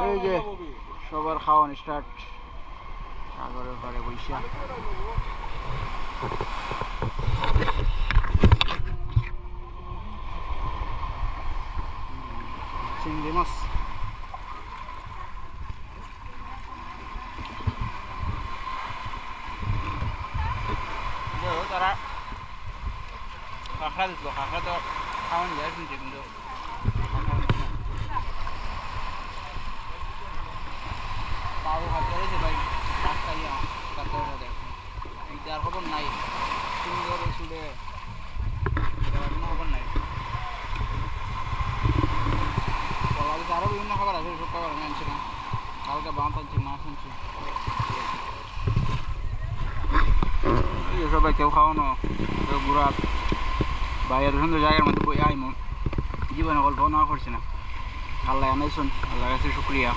এই যে সবার খাওয়ান স্টার্ট সাগরের পাড়ে বৈশা চিংড়ি মাছ তারা কাঁকড়া দিত কাঁকড়া তো খাওয়ান যায় শুনছি কিন্তু পাও খাতে রয়েছে ভাই রাস্তা ইয়া কাতে দেখ যার খবর নাই সুন্দর সুন্দর কোনো খবর নাই আরও বিভিন্ন খাবার আছে সব খাবার আমি আনছি না হালকা বাঁধ আনছি মাছ আনছি সবাই কেউ খাওয়ানো কেউ ঘুরা বাইরের সুন্দর জায়গার মধ্যে বই আইমো জীবনে গল্প না করছি না আল্লাহ আনাইছুন আল্লাহ কাছে শুক্রিয়া